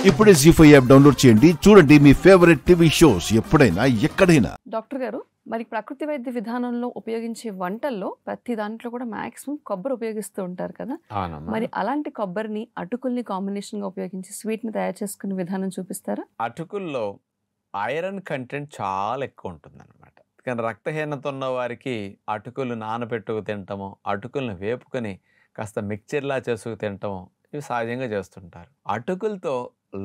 ఇప్పుడే జీ5 app download చేయండి. చూడండి మీ ఫేవరెట్ టీవీ షోస్ ఎప్పుడైనా ఎక్కడైనా. డాక్టర్ గారు, మరి ప్రకృతి వైద్య విధానంలో ఉపయోగించే వంటల్లో ప్రతి దాంట్లో కూడా మాక్సిమం కొబ్బరి ఉపయోగిస్తూ ఉంటారు కదా. మరి అలాంటి కొబ్బరిని అటుకుల్ని కాంబినేషన్ గా ఉపయోగించి స్వీట్ ని తయారు చేసుకునే విధానం చూపిస్తారా? అటుకుల్లో ఐరన్ కంటెంట్ చాలా ఎక్కువ ఉంటుంది అనమాట. కానీ రక్తహీనత ఉన్న వారికి అటుకులు నానబెట్టుకు తినటము, అటుకులను వేపుకొని కాస్త మిక్చర్లా చేసుకు తినటము ఇవి సహజంగా చేస్తుంటారు. అటుకులతో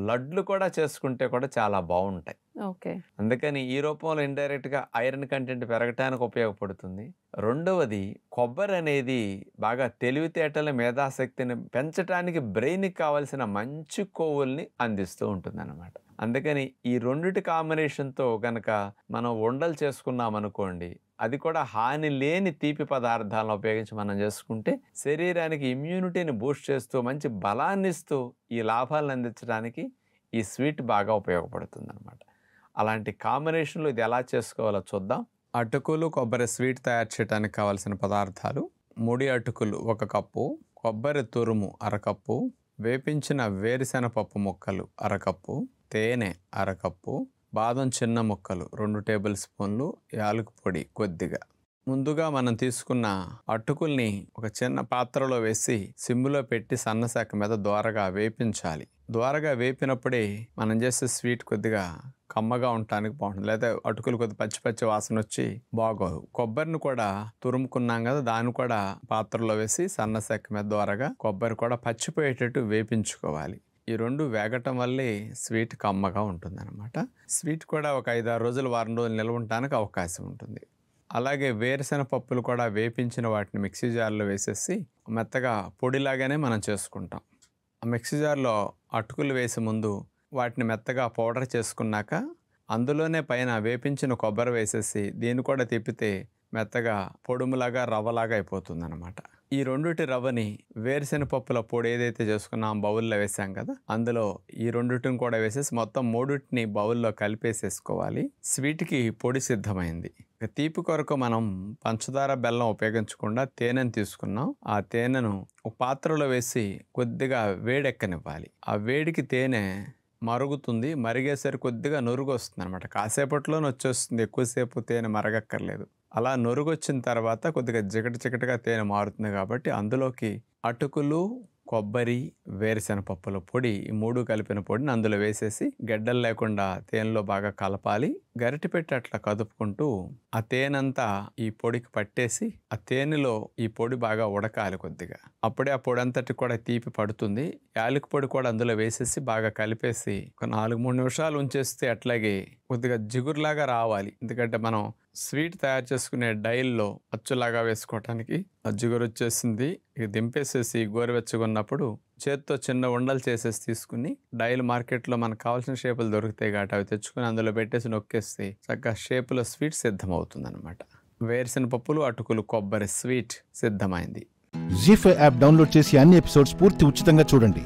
లడ్లు కూడా చేసుకుంటే కూడా చాలా బాగుంటాయి. ఓకే, అందుకని ఈ రూపంలో ఇండైరెక్ట్గా ఐరన్ కంటెంట్ పెరగటానికి ఉపయోగపడుతుంది. రెండవది, కొబ్బరి అనేది బాగా తెలివితేటల మేధాశక్తిని పెంచడానికి బ్రెయిన్కి కావాల్సిన మంచి కొవ్వుల్ని అందిస్తూ ఉంటుంది అన్నమాట. అందుకని ఈ రెండిటి కాంబినేషన్తో కనుక మనం ఉండలు చేసుకున్నాం అనుకోండి, అది కూడా హాని లేని తీపి పదార్థాలను ఉపయోగించి మనం చేసుకుంటే శరీరానికి ఇమ్యూనిటీని బూస్ట్ చేస్తూ మంచి బలాన్ని ఇస్తూ ఈ లాభాలను అందించడానికి ఈ స్వీట్ బాగా ఉపయోగపడుతుంది అనమాట. అలాంటి కాంబినేషన్లో ఇది ఎలా చేసుకోవాలో చూద్దాం. అటుకులు కొబ్బరి స్వీట్ తయారు చేయడానికి కావాల్సిన పదార్థాలు: ముడి అటుకులు 1 కప్పు, కొబ్బరి తురుము 1/2 కప్పు, వేపించిన వేరుశెనగపప్పు ముక్కలు 1/2 కప్పు, తేనె 1/2 కప్పు, బాదం చిన్న ముక్కలు 2 టేబుల్ స్పూన్లు, యాలకుల పొడి కొద్దిగా. ముందుగా మనం తీసుకున్న అటుకుల్ని ఒక చిన్న పాత్రలో వేసి సిమ్లో పెట్టి సన్నశాఖ మీద దోరగా వేపించాలి. దోరగా వేపినప్పుడే మనం చేసే స్వీట్ కొద్దిగా కమ్మగా ఉండటానికి బాగుంటుంది. లేదా అటుకులు కొద్ది పచ్చి పచ్చి వాసన వచ్చి బాగోదు. కొబ్బరిని కూడా తురుముకున్నాం కదా, దాన్ని కూడా పాత్రలో వేసి సన్నశాఖ మీద దోరగా కొబ్బరి కూడా పచ్చిపోయేటట్టు వేపించుకోవాలి. ఈ రెండు వేగటం వల్లే స్వీట్ కమ్మగా ఉంటుంది అనమాట. స్వీట్ కూడా ఒక 5-6 రోజులు, వారం రోజులు నిల్వ ఉండటానికి అవకాశం ఉంటుంది. అలాగే వేరుశెనగ పప్పులు కూడా వేపించిన వాటిని మిక్సీ జార్లో వేసేసి మెత్తగా పొడిలాగానే మనం చేసుకుంటాం. ఆ మిక్సీ జార్లో అటుకులు వేసే ముందు వాటిని మెత్తగా పౌడర్ చేసుకున్నాక అందులోనే పైన వేపించిన కొబ్బరి వేసేసి దీన్ని కూడా తిప్పితే మెత్తగా పొడుములాగా రవ్వలాగా అయిపోతుంది అనమాట. ఈ రెండిటి రవ్వని వేరుశెనగ పప్పుల పొడి ఏదైతే చేసుకున్నాం బౌల్లో వేసాం కదా, అందులో ఈ రెండిటిని కూడా వేసేసి మొత్తం 3టిని బౌల్లో కలిపేసేసుకోవాలి. స్వీట్కి పొడి సిద్ధమైంది. తీపి కొరకు మనం పంచదార బెల్లం ఉపయోగించకుండా తేనెను తీసుకున్నాం. ఆ తేనెను ఒక పాత్రలో వేసి కొద్దిగా వేడెక్కనివ్వాలి. ఆ వేడికి తేనె మరుగుతుంది. మరిగేసరికి కొద్దిగా నురుగు వస్తుంది అనమాట. కాసేపట్లోనే వచ్చేస్తుంది, ఎక్కువసేపు తేనె మరగక్కర్లేదు. అలా నురుగు వచ్చిన తర్వాత కొద్దిగా చికటిగా తేనె మారుతుంది కాబట్టి అందులోకి అటుకులు, కొబ్బరి, వేరుశెనగ పప్పుల పొడి ఈ 3 కలిపిన పొడిని అందులో వేసేసి గడ్డలు లేకుండా తేనెలో బాగా కలపాలి. గరిటె పెట్టి అట్లా కదుపుకుంటూ ఆ తేనెంతా ఈ పొడికి పట్టేసి ఆ తేనెలో ఈ పొడి బాగా ఉడకాలి కొద్దిగా. అప్పుడే ఆ పొడి అంతటి కూడా తీపి పడుతుంది. యాలకుల పొడి కూడా అందులో వేసేసి బాగా కలిపేసి ఒక 4-3 నిమిషాలు ఉంచేస్తే అట్లాగే కొద్దిగా జిగురులాగా రావాలి. ఎందుకంటే మనం స్వీట్ తయారు చేసుకునే డైల్లో అచ్చులాగా వేసుకోవటానికి ఆ జిగురు వచ్చేసింది. ఇక దింపేసేసి గోరువెచ్చగున్నప్పుడు చేత్తో చిన్న ఉండలు చేసేసి తీసుకుని డైల్ మార్కెట్లో మనకు కావాల్సిన షేపులు దొరుకుతాయి కాబట్టి అవి తెచ్చుకుని అందులో పెట్టేసి నొక్కేస్తే చక్కగా షేపులో స్వీట్ సిద్ధమవుతుంది అనమాట. వేరుశెనగ పప్పులు, అటుకులు, కొబ్బరి స్వీట్ సిద్ధమైంది. జీ5 యాప్ డౌన్లోడ్ చేసి అన్ని ఎపిసోడ్స్ పూర్తి ఉచితంగా చూడండి.